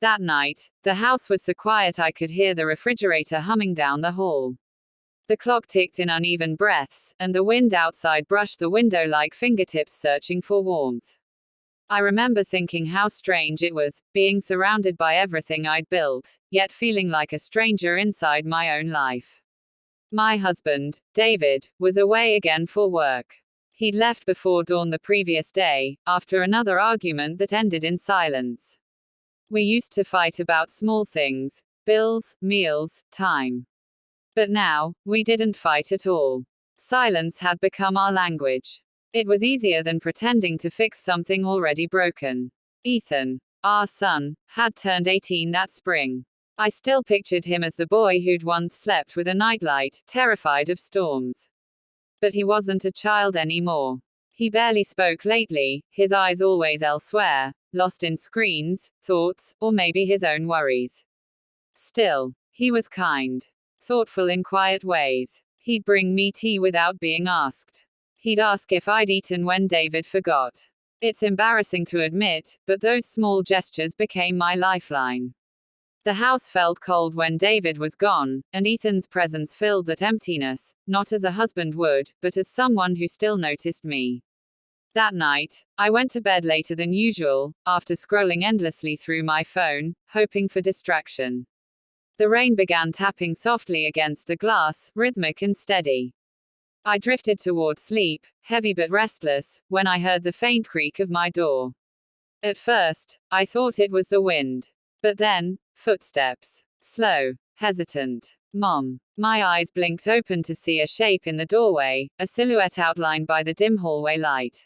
That night, the house was so quiet I could hear the refrigerator humming down the hall. The clock ticked in uneven breaths, and the wind outside brushed the window like fingertips searching for warmth. I remember thinking how strange it was, being surrounded by everything I'd built, yet feeling like a stranger inside my own life. My husband, David, was away again for work. He'd left before dawn the previous day, after another argument that ended in silence. We used to fight about small things, bills, meals, time. But now, we didn't fight at all. Silence had become our language. It was easier than pretending to fix something already broken. Ethan, our son, had turned 18 that spring. I still pictured him as the boy who'd once slept with a nightlight, terrified of storms. But he wasn't a child anymore. He barely spoke lately, his eyes always elsewhere, lost in screens, thoughts, or maybe his own worries. Still, he was kind. Thoughtful in quiet ways. He'd bring me tea without being asked. He'd ask if I'd eaten when David forgot. It's embarrassing to admit, but those small gestures became my lifeline. The house felt cold when David was gone, and Ethan's presence filled that emptiness, not as a husband would, but as someone who still noticed me. That night, I went to bed later than usual, after scrolling endlessly through my phone, hoping for distraction. The rain began tapping softly against the glass, rhythmic and steady. I drifted toward sleep, heavy but restless, when I heard the faint creak of my door. At first, I thought it was the wind. But then, footsteps. Slow, hesitant. Mom. My eyes blinked open to see a shape in the doorway, a silhouette outlined by the dim hallway light.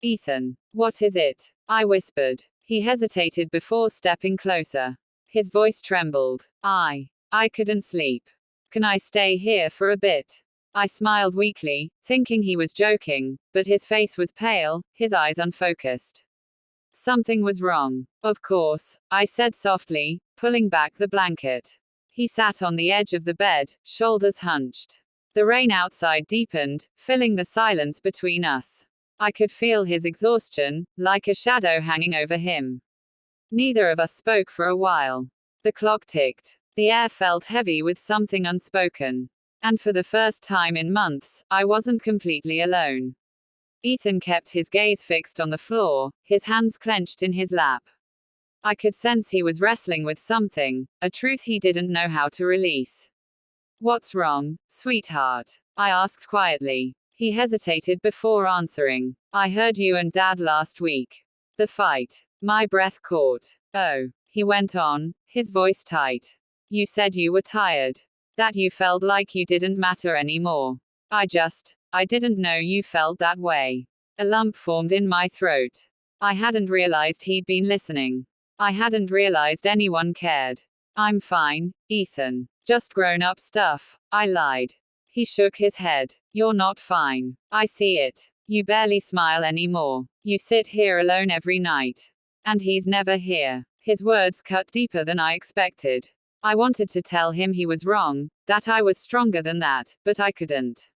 Ethan. What is it? I whispered. He hesitated before stepping closer. His voice trembled. I couldn't sleep. Can I stay here for a bit? I smiled weakly, thinking he was joking, but his face was pale, his eyes unfocused. Something was wrong. Of course, I said softly, pulling back the blanket. He sat on the edge of the bed, shoulders hunched. The rain outside deepened, filling the silence between us. I could feel his exhaustion, like a shadow hanging over him. Neither of us spoke for a while. The clock ticked. The air felt heavy with something unspoken. And for the first time in months, I wasn't completely alone. Ethan kept his gaze fixed on the floor, his hands clenched in his lap. I could sense he was wrestling with something, a truth he didn't know how to release. What's wrong, sweetheart? I asked quietly. He hesitated before answering. I heard you and Dad last week. The fight. My breath caught. Oh, he went on, his voice tight. You said you were tired. That you felt like you didn't matter anymore. I didn't know you felt that way. A lump formed in my throat. I hadn't realized he'd been listening. I hadn't realized anyone cared. I'm fine, Ethan. Just grown-up stuff, I lied. He shook his head. You're not fine. I see it. You barely smile anymore. You sit here alone every night. And he's never here. His words cut deeper than I expected. I wanted to tell him he was wrong, that I was stronger than that, but I couldn't.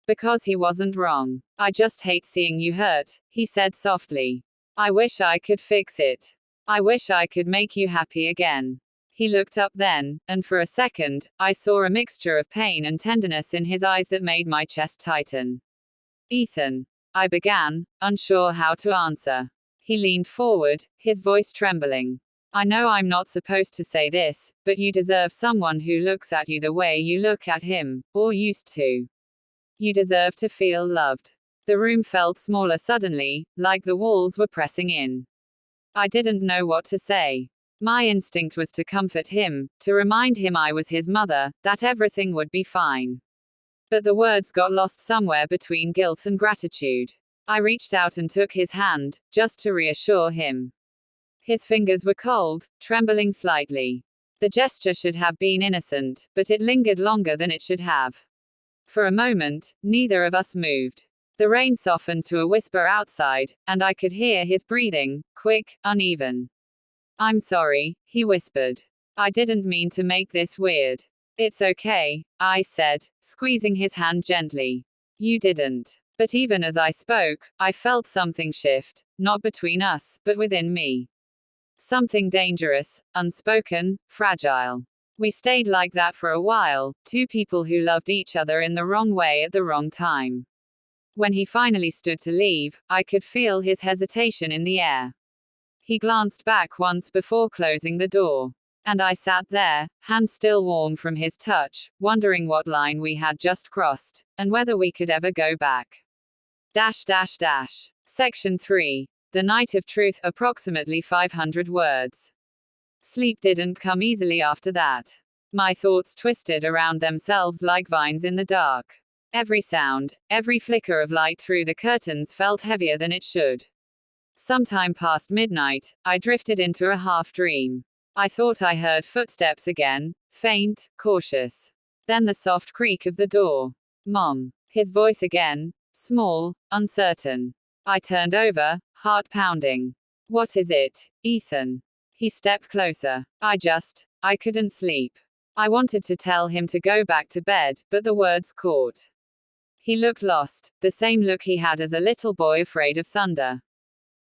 Because he wasn't wrong. I just hate seeing you hurt, he said softly. I wish I could fix it. I wish I could make you happy again. He looked up then, and for a second, I saw a mixture of pain and tenderness in his eyes that made my chest tighten. Ethan. I began, unsure how to answer. He leaned forward, his voice trembling. I know I'm not supposed to say this, but you deserve someone who looks at you the way you look at him, or used to. You deserve to feel loved. The room felt smaller suddenly, like the walls were pressing in. I didn't know what to say. My instinct was to comfort him, to remind him I was his mother, that everything would be fine. But the words got lost somewhere between guilt and gratitude. I reached out and took his hand, just to reassure him. His fingers were cold, trembling slightly. The gesture should have been innocent, but it lingered longer than it should have. For a moment, neither of us moved. The rain softened to a whisper outside, and I could hear his breathing, quick, uneven. I'm sorry, he whispered. I didn't mean to make this weird. It's okay, I said, squeezing his hand gently. You didn't. But even as I spoke, I felt something shift, not between us, but within me. Something dangerous, unspoken, fragile. We stayed like that for a while, two people who loved each other in the wrong way at the wrong time. When he finally stood to leave, I could feel his hesitation in the air. He glanced back once before closing the door. And I sat there, hands still warm from his touch, wondering what line we had just crossed, and whether we could ever go back. Section 3. The Night of Truth, approximately 500 words. Sleep didn't come easily after that. My thoughts twisted around themselves like vines in the dark. Every sound, every flicker of light through the curtains felt heavier than it should. Sometime past midnight, I drifted into a half-dream. I thought I heard footsteps again, faint, cautious. Then the soft creak of the door. Mom. His voice again, small, uncertain. I turned over, heart pounding. What is it, Ethan? He stepped closer. I couldn't sleep. I wanted to tell him to go back to bed, but the words caught. He looked lost, the same look he had as a little boy afraid of thunder.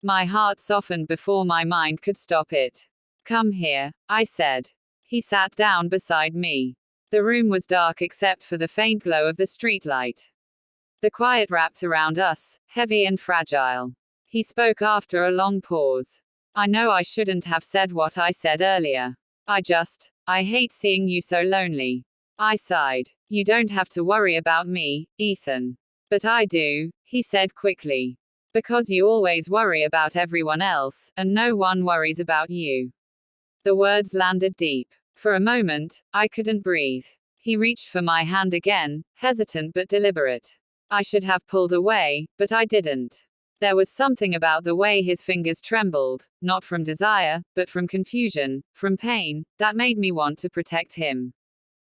My heart softened before my mind could stop it. Come here, I said. He sat down beside me. The room was dark except for the faint glow of the streetlight. The quiet wrapped around us, heavy and fragile. He spoke after a long pause. I know I shouldn't have said what I said earlier. I hate seeing you so lonely. I sighed. You don't have to worry about me, Ethan. But I do, he said quickly. Because you always worry about everyone else, and no one worries about you. The words landed deep. For a moment, I couldn't breathe. He reached for my hand again, hesitant but deliberate. I should have pulled away, but I didn't. There was something about the way his fingers trembled, not from desire, but from confusion, from pain, that made me want to protect him.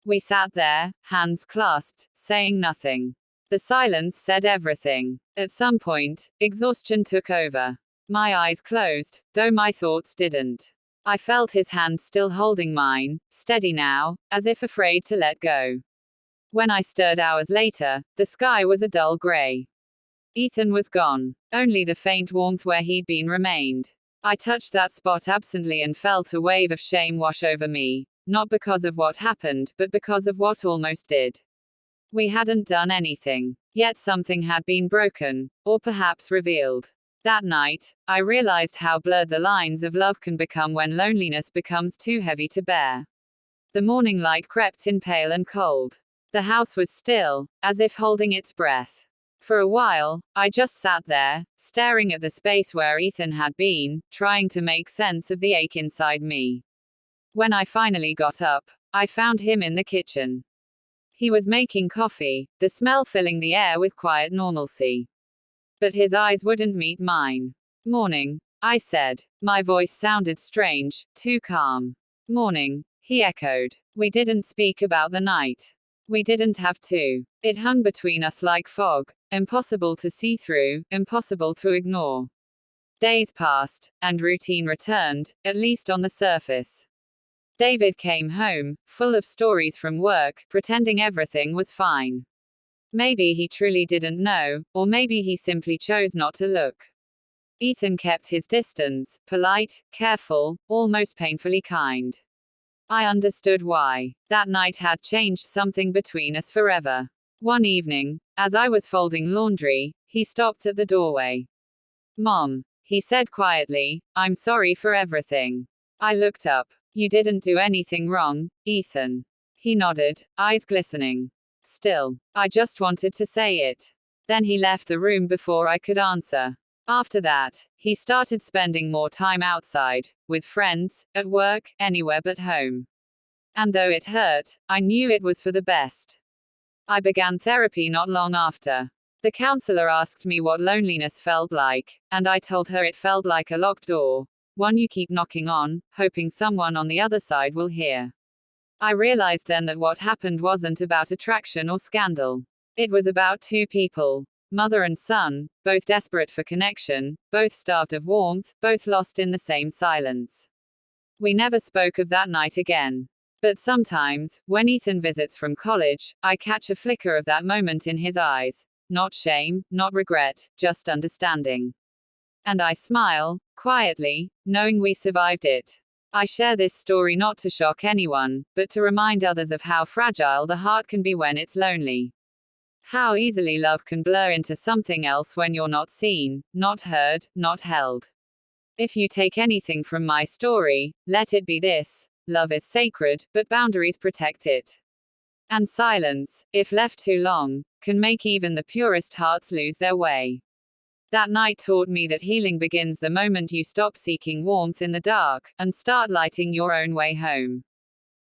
We sat there, hands clasped, saying nothing. The silence said everything. At some point, exhaustion took over. My eyes closed, though my thoughts didn't. I felt his hand still holding mine, steady now, as if afraid to let go. When I stirred hours later, the sky was a dull gray. Ethan was gone. Only the faint warmth where he'd been remained. I touched that spot absently and felt a wave of shame wash over me, not because of what happened, but because of what almost did. We hadn't done anything, yet something had been broken, or perhaps revealed. That night, I realized how blurred the lines of love can become when loneliness becomes too heavy to bear. The morning light crept in pale and cold. The house was still, as if holding its breath. For a while, I just sat there, staring at the space where Ethan had been, trying to make sense of the ache inside me. When I finally got up, I found him in the kitchen. He was making coffee, the smell filling the air with quiet normalcy. But his eyes wouldn't meet mine. Morning, I said. My voice sounded strange, too calm. Morning, he echoed. We didn't speak about the night. We didn't have to. It hung between us like fog, impossible to see through, impossible to ignore. Days passed, and routine returned, at least on the surface. David came home, full of stories from work, pretending everything was fine. Maybe he truly didn't know, or maybe he simply chose not to look. Ethan kept his distance, polite, careful, almost painfully kind. I understood why. That night had changed something between us forever. One evening, as I was folding laundry, he stopped at the doorway. Mom, he said quietly, I'm sorry for everything. I looked up. You didn't do anything wrong, Ethan. He nodded, eyes glistening. Still, I just wanted to say it. Then he left the room before I could answer. After that, he started spending more time outside, with friends, at work, anywhere but home. And though it hurt, I knew it was for the best. I began therapy not long after. The counselor asked me what loneliness felt like, and I told her it felt like a locked door, one you keep knocking on, hoping someone on the other side will hear. I realized then that what happened wasn't about attraction or scandal. It was about two people, mother and son, both desperate for connection, both starved of warmth, both lost in the same silence. We never spoke of that night again. But sometimes, when Ethan visits from college, I catch a flicker of that moment in his eyes. Not shame, not regret, just understanding. And I smile, quietly, knowing we survived it. I share this story not to shock anyone, but to remind others of how fragile the heart can be when it's lonely. How easily love can blur into something else when you're not seen, not heard, not held. If you take anything from my story, let it be this: love is sacred, but boundaries protect it. And silence, if left too long, can make even the purest hearts lose their way. That night taught me that healing begins the moment you stop seeking warmth in the dark and start lighting your own way home.